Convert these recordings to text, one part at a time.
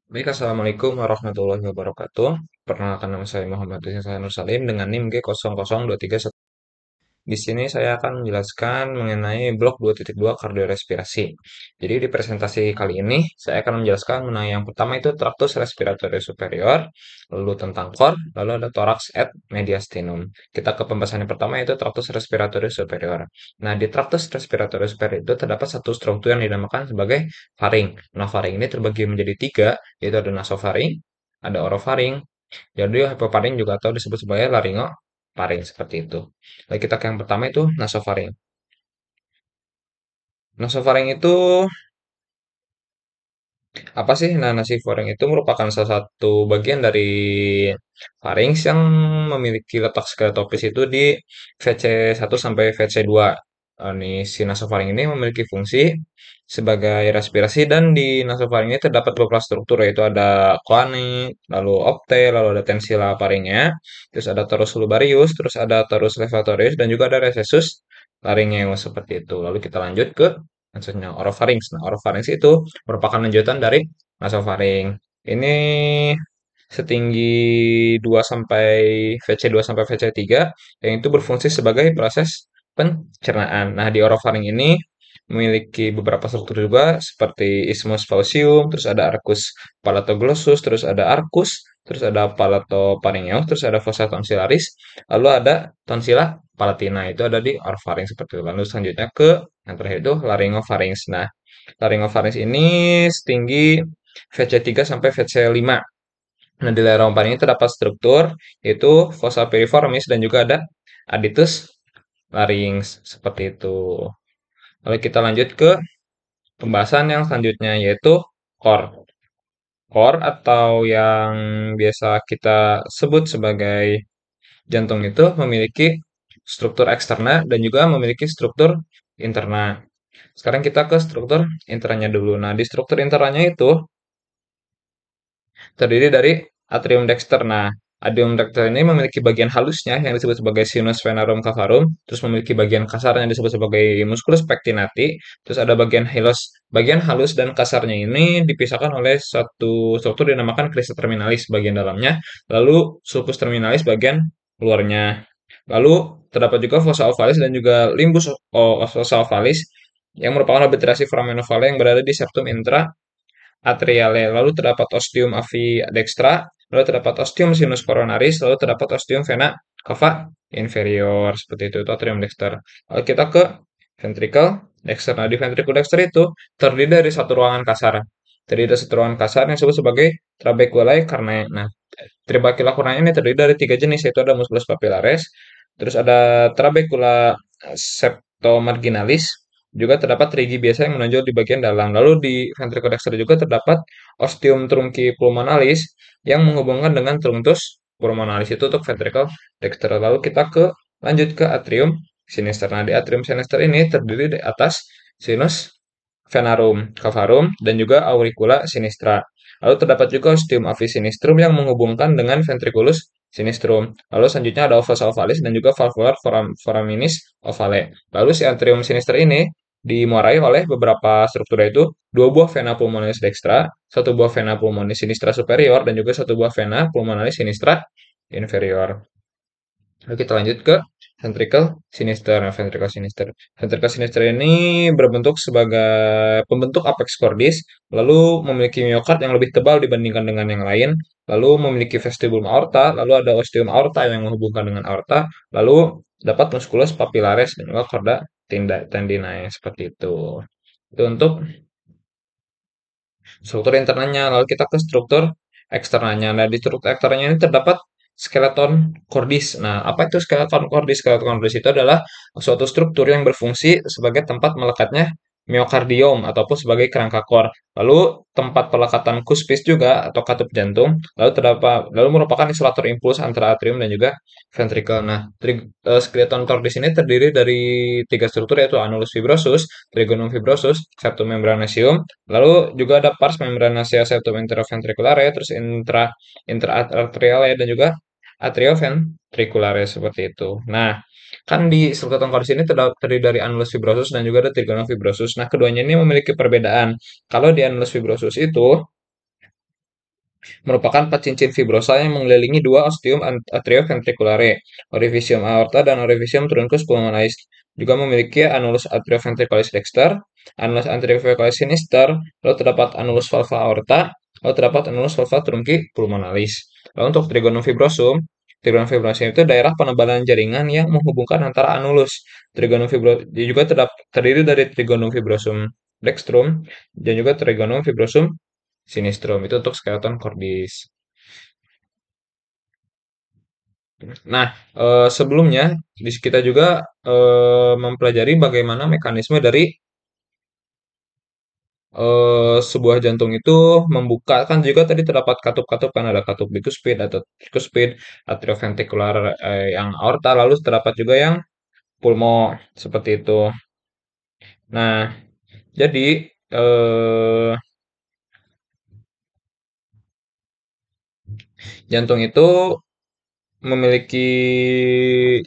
Baik, Assalamualaikum warahmatullahi wabarakatuh. Perkenalkan nama saya Muhammad Rizal Nur Salim dengan NIM G0023. Di sini saya akan menjelaskan mengenai blok 2.2 kardiorespirasi. Jadi di presentasi kali ini saya akan menjelaskan mengenai yang pertama itu traktus respiratory superior, lalu tentang core, lalu ada thorax at mediastinum. Kita ke pembahasan yang pertama yaitu traktus respiratory superior. Nah, di traktus respiratory superior itu terdapat satu struktur yang dinamakan sebagai faring. Nah, faring ini terbagi menjadi tiga, yaitu ada nasofaring, ada orofaring, jadi hypofaring juga atau disebut sebagai laringofaring seperti itu. Lalu kita ke yang pertama itu nasofaring. Nasofaring itu apa sih? Nah, nasofaring itu merupakan salah satu bagian dari farinx yang memiliki letak skletopis itu di VC1 sampai VC2. Nih, si nasofaring ini memiliki fungsi sebagai respirasi dan di nasofaring ini terdapat beberapa struktur yaitu ada choanix, lalu opte, lalu ada tensila faringea, terus ada torus lobarius, terus ada torus levatorius dan juga ada recessus laryngeus seperti itu. Lalu kita lanjut ke maksudnya orofarinx. Nah, orofarinx itu merupakan lanjutan dari nasofaring. Ini setinggi 2 sampai VC2 sampai VC3 yang itu berfungsi sebagai proses pencernaan. Nah, di orofaring ini memiliki beberapa struktur juga seperti isthmus faucium, terus ada arcus palatoglossus, terus ada arcus, terus ada palatopharyngeus, terus ada fossa tonsillaris, lalu ada tonsilla palatina itu ada di orofaring seperti itu. Lalu selanjutnya ke yang terakhir itu laryngopharynx. Nah, laryngopharynx ini setinggi VC3 sampai VC5. Nah, di lereng paling ini terdapat struktur yaitu fossa piriformis dan juga ada aditus larynx seperti itu. Lalu kita lanjut ke pembahasan yang selanjutnya yaitu core. Core atau yang biasa kita sebut sebagai jantung itu memiliki struktur eksterna dan juga memiliki struktur interna. Sekarang kita ke struktur internanya dulu. Nah, di struktur internanya itu terdiri dari atrium dexter. Nah, atrium dexter ini memiliki bagian halusnya yang disebut sebagai sinus venarum cavarum, terus memiliki bagian kasarnya yang disebut sebagai musculus pectinati, terus ada bagian halus. Bagian halus dan kasarnya ini dipisahkan oleh satu struktur dinamakan crista terminalis bagian dalamnya, lalu sulcus terminalis bagian luarnya. Lalu terdapat juga fossa ovalis dan juga limbus fossa ovalis yang merupakan obliterasi foramen ovale yang berada di septum intra atriale, lalu terdapat ostium dextra, lalu terdapat ostium sinus coronaris, lalu terdapat ostium vena cava inferior, seperti itu atrium dexter. Lalu kita ke ventricle dexter. Nah, di ventricle dexter itu terdiri dari satu ruangan kasar. Terdiri dari satu ruangan kasar yang disebut sebagai trabeculae carneae. Nah, trabecula carneae ini terdiri dari tiga jenis, yaitu ada musculus papillaris, terus ada trabecula septomarginalis, juga terdapat rigi biasa yang menonjol di bagian dalam. Lalu di ventricle dexter juga terdapat ostium trunci pulmonalis yang menghubungkan dengan trunctus pulmonalis itu untuk ventricle dexter. Lalu kita ke lanjut ke atrium sinister. Nah, di atrium sinister ini terdiri di atas sinus venarum cavarum dan juga auricula sinistra. Lalu terdapat juga ostium afisinistrum yang menghubungkan dengan ventriculus sinistrum. Lalu selanjutnya ada fossa ovalis dan juga valvular foraminis ovale. Lalu si atrium sinister ini dimuarai oleh beberapa struktur yaitu dua buah vena pulmonalis dextra, satu buah vena pulmonalis sinistra superior, dan juga satu buah vena pulmonalis sinistra inferior. Lalu kita lanjut ke ventricle sinister. Nah, ventricle sinister. Ventricle sinister ini berbentuk sebagai pembentuk apex cordis, lalu memiliki miokard yang lebih tebal dibandingkan dengan yang lain, lalu memiliki vestibulum aorta, lalu ada ostium aorta yang menghubungkan dengan aorta, lalu dapat musculus papillaris dan juga chorda tendinae seperti itu. Itu untuk struktur internalnya. Lalu kita ke struktur eksternalnya. Nah, di struktur eksternalnya ini terdapat skeleton cordis. Nah, apa itu skeleton cordis? Skeleton cordis itu adalah suatu struktur yang berfungsi sebagai tempat melekatnya miokardium ataupun sebagai kerangka kor. Lalu tempat pelekatan cuspis juga atau katup jantung. Lalu merupakan isolator impuls antara atrium dan juga ventricle. Nah, skeleton cordis ini terdiri dari tiga struktur yaitu annulus fibrosus, trigonum fibrosus, septum membranatium. Lalu juga ada pars membranacea septum interventriculare, terus intraarteriale dan juga atrioventriculare seperti itu. Nah, kan di struktur tengkorak ini terdiri dari annulus fibrosus dan juga ada trigonum fibrosus. Nah, keduanya ini memiliki perbedaan. Kalau di annulus fibrosus itu merupakan 4 cincin fibrosa yang mengelilingi dua ostium atrioventriculare, orificium aorta dan orificium truncus pulmonalis. Juga memiliki annulus atrioventriculis dexter, annulus atrioventriculis sinister, lalu terdapat annulus valva aorta, lalu terdapat annulus valva trunci pulmonalis. Lalu untuk trigonum fibrosum itu daerah penebalan jaringan yang menghubungkan antara annulus. Trigonum fibrosum juga terdiri dari trigonum fibrosum dextrum dan juga trigonum fibrosum sinistrum. Itu untuk skeleton cordis. Nah, sebelumnya kita juga mempelajari bagaimana mekanisme dari sebuah jantung itu membuka, kan juga tadi terdapat katup-katup, kan ada katup bicuspid atau tricuspid, atrioventricular yang aorta, lalu terdapat juga yang pulmo seperti itu. Nah, jadi jantung itu memiliki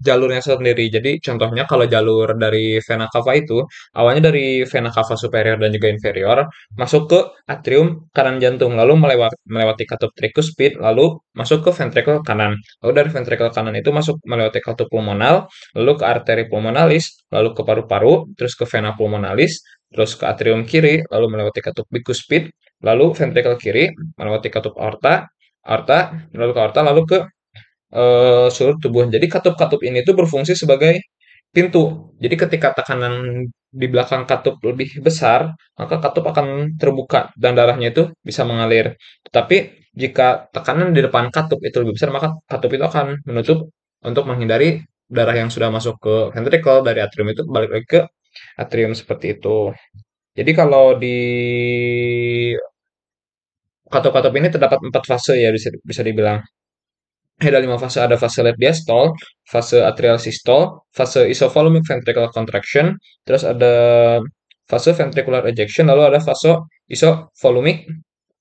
jalurnya sendiri. Jadi contohnya kalau jalur dari vena cava itu awalnya dari vena cava superior dan juga inferior masuk ke atrium kanan jantung lalu melewati katup tricuspid lalu masuk ke ventricle kanan. Lalu dari ventricle kanan itu masuk melewati katup pulmonal lalu ke arteri pulmonalis lalu ke paru-paru terus ke vena pulmonalis terus ke atrium kiri lalu melewati katup bicuspid lalu ventricle kiri melewati katup aorta aorta lalu ke aorta lalu ke seluruh tubuh. Jadi katup-katup ini tuh berfungsi sebagai pintu. Jadi ketika tekanan di belakang katup lebih besar, maka katup akan terbuka dan darahnya itu bisa mengalir. Tetapi jika tekanan di depan katup itu lebih besar, maka katup itu akan menutup untuk menghindari darah yang sudah masuk ke ventricle dari atrium itu balik lagi ke atrium seperti itu. Jadi kalau di katup-katup ini terdapat 4 fase ya bisa dibilang. Ada 5 fase, ada fase left diastole, fase atrial systole, fase isovolumic ventricular contraction, terus ada fase ventricular ejection, lalu ada fase isovolumic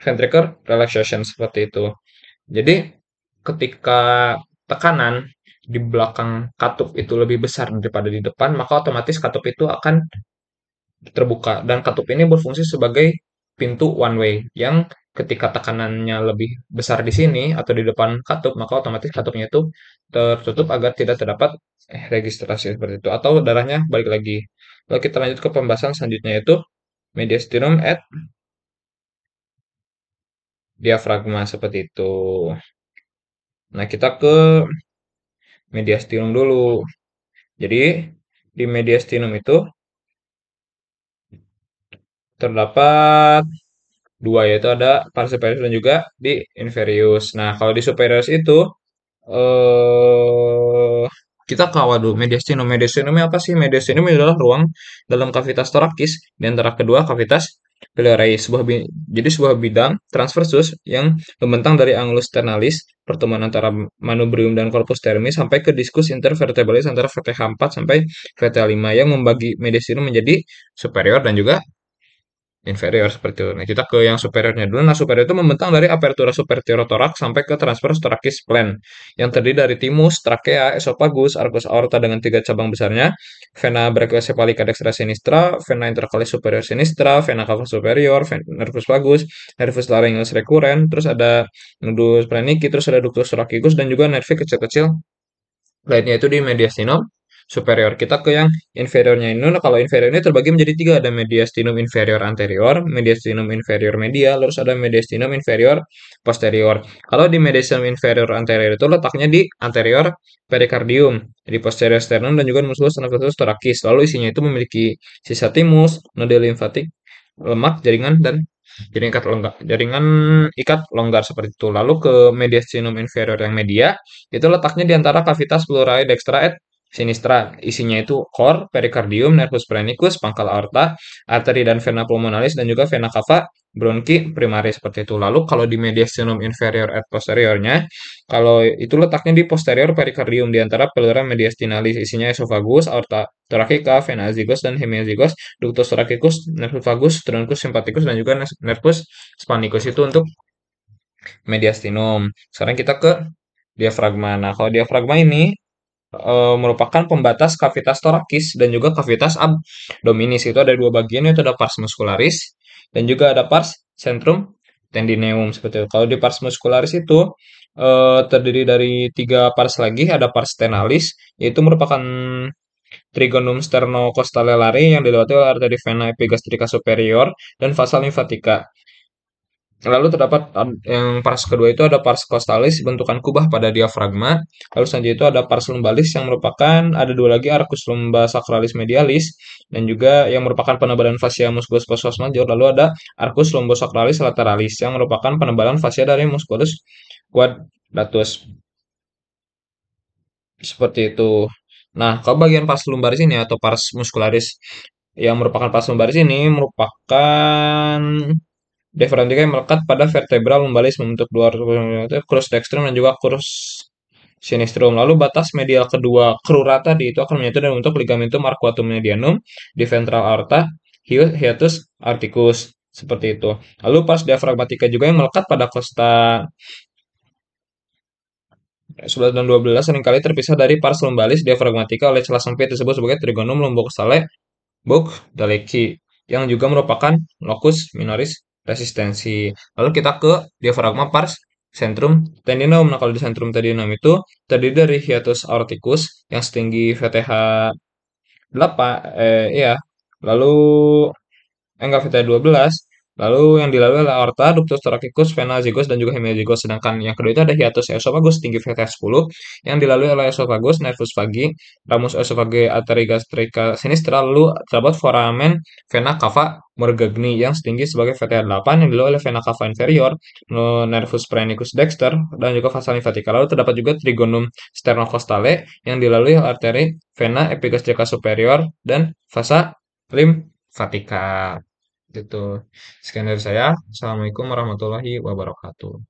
ventricular relaxation seperti itu. Jadi ketika tekanan di belakang katup itu lebih besar daripada di depan, maka otomatis katup itu akan terbuka dan katup ini berfungsi sebagai pintu one way yang ketika tekanannya lebih besar di sini atau di depan katup maka otomatis katupnya itu tertutup agar tidak terdapat registrasi seperti itu atau darahnya balik lagi. Lalu kita lanjut ke pembahasan selanjutnya yaitu mediastinum et diafragma seperti itu. Nah, kita ke mediastinum dulu. Jadi di mediastinum itu terdapat dua yaitu ada pars superior dan juga di inferius. Nah, kalau di superius itu eh kita kawal dulu mediastinum. Mediastinumnya apa sih? Mediastinum adalah ruang dalam kavitas torakis di antara kedua kavitas pilaris. Jadi sebuah bidang transversus yang membentang dari angulus sternalis, pertemuan antara manubrium dan corpus termis sampai ke diskus intervertebralis antara VTH 4 sampai VTH 5 yang membagi mediastinum menjadi superior dan juga inferior seperti itu. Nah, kita ke yang superiornya dulu. Nah, superior itu membentang dari apertura superior thorax sampai ke transverse thoracis plan yang terdiri dari timus, trakea, esophagus, arcus aorta dengan 3 cabang besarnya, vena brachiocephalica dextra sinistra, vena intercalis superior sinistra, vena cava superior, nervus vagus, nervus laryngeus recurrens, terus ada nodus phrenici, terus ada ductus thoracigus dan juga nervi kecil-kecil lainnya itu di mediastinum superior. Kita ke yang inferiornya ini. Nah, kalau inferior ini terbagi menjadi 3. Ada mediastinum inferior anterior, mediastinum inferior medial, terus ada mediastinum inferior posterior. Kalau di mediastinum inferior anterior itu letaknya di anterior pericardium, di posterior sternum dan juga musculus nervus thoracis. Lalu isinya itu memiliki sisa timus, node limfatik, lemak, jaringan dan jaringan ikat longgar seperti itu. Lalu ke mediastinum inferior yang media itu letaknya di antara kavitas pleurae dextra et sinistra. Isinya itu core, pericardium, nervus phrenicus, pangkal aorta, arteri dan vena pulmonalis dan juga vena cava, bronki primaris seperti itu. Lalu kalau di mediastinum inferior et posteriornya, kalau itu letaknya di posterior pericardium di antara pleura mediastinalis. Isinya esophagus, aorta thoracica, vena azygos dan hemiazygos, ductus thoracicus, nervus vagus, truncus sympathicus dan juga nervus spanicus itu untuk mediastinum. Sekarang kita ke diafragma. Nah, kalau diafragma ini merupakan pembatas kavitas torakis dan juga kavitas abdominis. Itu ada dua bagian, yaitu ada pars muscularis dan juga ada pars centrum tendineum seperti itu. Kalau di pars muscularis itu terdiri dari tiga pars lagi, ada pars tenalis, yaitu merupakan trigonum sternocostalelare yang dilewati oleh arteri vena epigastrica superior dan vasa limfatica. Lalu terdapat yang pars kedua itu ada pars costalis bentukan kubah pada diafragma. Lalu selanjutnya itu ada pars lumbalis yang merupakan ada dua lagi arcus lumba sacralis medialis dan juga yang merupakan penebalan fascia musculus posterior major. Lalu ada arcus lumbosacralis lateralis yang merupakan penebalan fascia dari musculus quadratus. Seperti itu. Nah, kalau bagian pars lumbaris ini atau pars muscularis yang merupakan pars lumbaris ini merupakan Deferentika yang melekat pada vertebra lumbalis membentuk dua crus dextrum dan juga crus sinistrum. Lalu batas medial kedua crura tadi itu akan menyatu dan membentuk ligamentum arcuatum medianum di ventral aorta hiatus articus seperti itu. Lalu pars diafragmatika juga yang melekat pada costa 11 dan 12 seringkali terpisah dari pars lumbalis diafragmatika oleh celah sempit disebut sebagai trigonum lumbocostale Bok Daleki yang juga merupakan locus minoris resistensi. Lalu kita ke diafragma pars centrum tendinum. Nah, kalau di centrum tendinum itu terdiri dari hiatus aorticus yang setinggi VTH 8 iya. Lalu enggak VT12. Lalu yang dilalui adalah aorta, ductus thoracicus, vena zygos, dan juga hemiazygos. Sedangkan yang kedua itu ada hiatus esophagus tinggi VT 10 yang dilalui oleh esophagus, nervus vagi, ramus esophageal artery gastrica sinistra, lalu terdapat foramen vena cava morgagni yang setinggi sebagai VT 8 yang dilalui oleh vena cava inferior, nervus phrenius dexter, dan juga vasa limfatica. Lalu terdapat juga trigonum sternocostale yang dilalui oleh arteri vena epigastrica superior dan vasa limfatica gitu. Sekian dari saya. Assalamualaikum warahmatullahi wabarakatuh.